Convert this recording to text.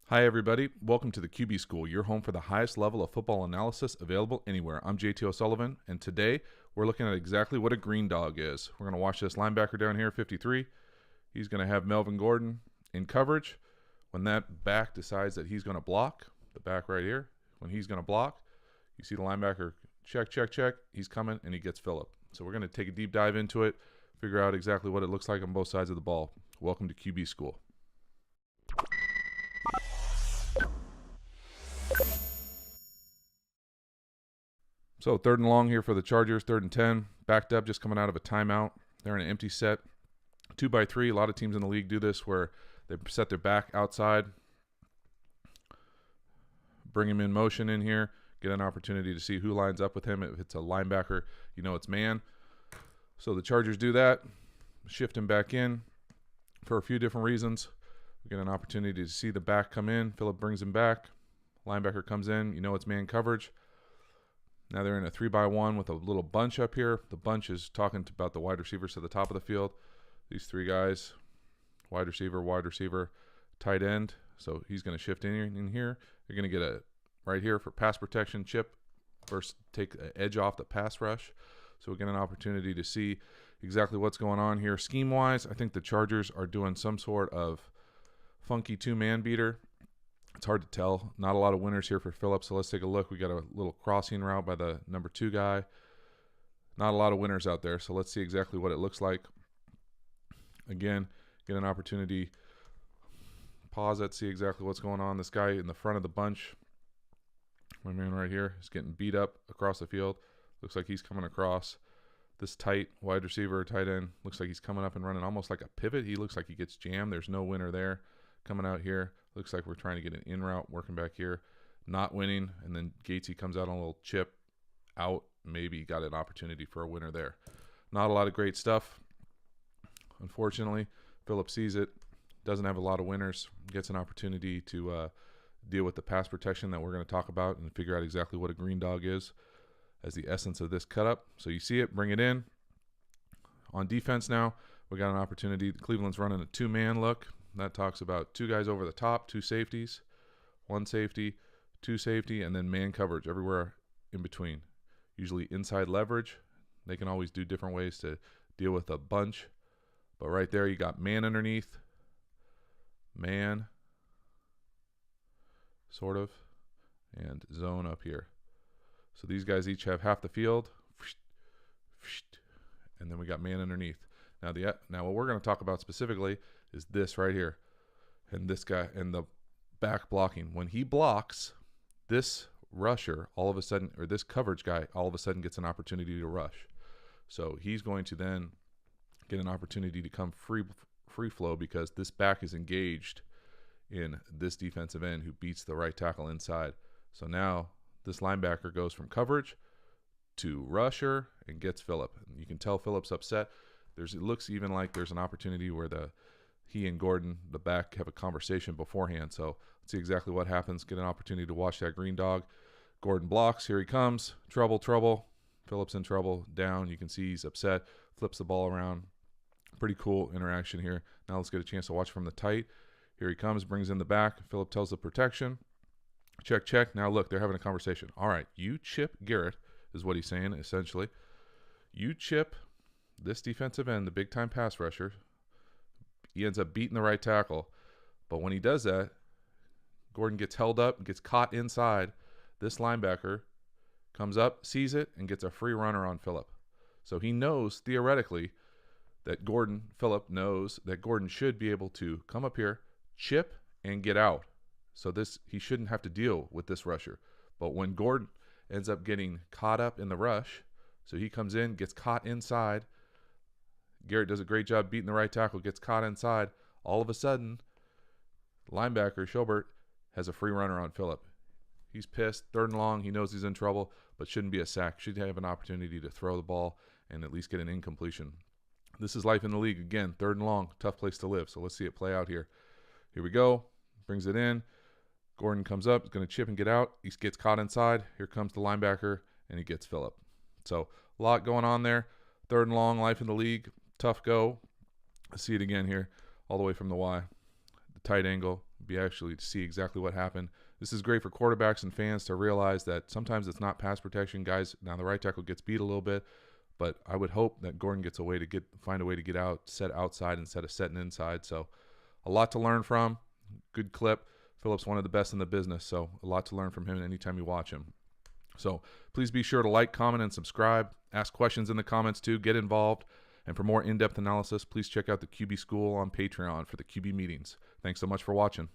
Hi, everybody. Welcome to the QB School, your home for the highest level of football analysis available anywhere. I'm JT O'Sullivan, and today we're looking at exactly what a green dog is. We're going to watch this linebacker down here, 53. He's going to have Melvin Gordon in coverage. When that back decides that he's going to block, the back right here, when he's going to block, you see the linebacker check, check, check. He's coming, and he gets Phillip. So we're going to take a deep dive into it, figure out exactly what it looks like on both sides of the ball. Welcome to QB School. So 3rd and long here for the Chargers, 3rd and 10. Backed up, just coming out of a timeout. They're in an empty set. 2x3. A lot of teams in the league do this where they set their back outside, bring him in motion in here, get an opportunity to see who lines up with him. If it's a linebacker, you know it's man. So the Chargers do that, shift him back in for a few different reasons. We get an opportunity to see the back come in. Phillip brings him back. Linebacker comes in. You know it's man coverage. Now they're in a 3x1 with a little bunch up here. The bunch is talking about the wide receivers to the top of the field. These three guys, wide receiver, tight end. So he's going to shift in here. You're going to get a right here for pass protection chip. First, take an edge off the pass rush. So we get an opportunity to see exactly what's going on here. Scheme-wise, I think the Chargers are doing some sort of funky two-man beater. It's hard to tell. Not a lot of winners here for Phillip, so let's take a look. We got a little crossing route by the number 2 guy. Not a lot of winners out there, so let's see exactly what it looks like. Again, get an opportunity. Pause it, see exactly what's going on. This guy in the front of the bunch, my man right here, is getting beat up across the field. Looks like he's coming across. This tight wide receiver, tight end, looks like he's coming up and running almost like a pivot. He looks like he gets jammed. There's no winner there. Coming out here, looks like we're trying to get an in route, working back here, not winning, and then Gatesy comes out on a little chip, out, maybe got an opportunity for a winner there. Not a lot of great stuff. Unfortunately, Phillip sees it, doesn't have a lot of winners, gets an opportunity to deal with the pass protection that we're going to talk about and figure out exactly what a green dog is as the essence of this cut up. So you see it, bring it in. On defense now, we got an opportunity. Cleveland's running a two-man look. That talks about 2 guys over the top, 2 safeties, 1 safety, 2 safety, and then man coverage everywhere in between. Usually inside leverage. They can always do different ways to deal with a bunch. But right there you got man underneath, man, sort of, and zone up here. So these guys each have half the field, and then we got man underneath. Now what we're going to talk about specifically is this right here, and this guy, and the back blocking. When he blocks, this rusher all of a sudden, or this coverage guy all of a sudden gets an opportunity to rush. So he's going to then get an opportunity to come free flow because this back is engaged in this defensive end who beats the right tackle inside. So now this linebacker goes from coverage to rusher and gets Phillip. You can tell Phillip's upset. It looks even like there's an opportunity where he and Gordon, the back, have a conversation beforehand. So let's see exactly what happens. Get an opportunity to watch that green dog. Gordon blocks. Here he comes. Trouble. Phillip's in trouble. Down. You can see he's upset. Flips the ball around. Pretty cool interaction here. Now let's get a chance to watch from the tight. Here he comes. Brings in the back. Phillip tells the protection. Check, check. Now look, they're having a conversation. All right, you chip Garrett is what he's saying, essentially. You chip this defensive end, the big-time pass rusher. He ends up beating the right tackle. But when he does that, Gordon gets held up, gets caught inside. This linebacker comes up, sees it, and gets a free runner on Phillip. So he knows, theoretically, that Phillip knows that Gordon should be able to come up here, chip, and get out. So he shouldn't have to deal with this rusher. But when Gordon ends up getting caught up in the rush, so he comes in, gets caught inside, Garrett does a great job beating the right tackle, gets caught inside. All of a sudden, linebacker Schobert has a free runner on Phillip. He's pissed. 3rd and long. He knows he's in trouble, but shouldn't be a sack. Should have an opportunity to throw the ball and at least get an incompletion. This is life in the league. Again, 3rd and long. Tough place to live. So let's see it play out here. Here we go. Brings it in. Gordon comes up. He's going to chip and get out. He gets caught inside. Here comes the linebacker, and he gets Phillip. So a lot going on there. 3rd and long. Life in the league. Tough go. Let's see it again here, all the way from the Y. The tight angle, be actually to see exactly what happened. This is great for quarterbacks and fans to realize that sometimes it's not pass protection. Guys, now the right tackle gets beat a little bit, but I would hope that Gordon gets find a way to get out, set outside instead of setting inside. So a lot to learn from. Good clip. Phillips, one of the best in the business, so a lot to learn from him anytime you watch him. So please be sure to like, comment, and subscribe. Ask questions in the comments too. Get involved. And for more in-depth analysis, please check out the QB School on Patreon for the QB meetings. Thanks so much for watching.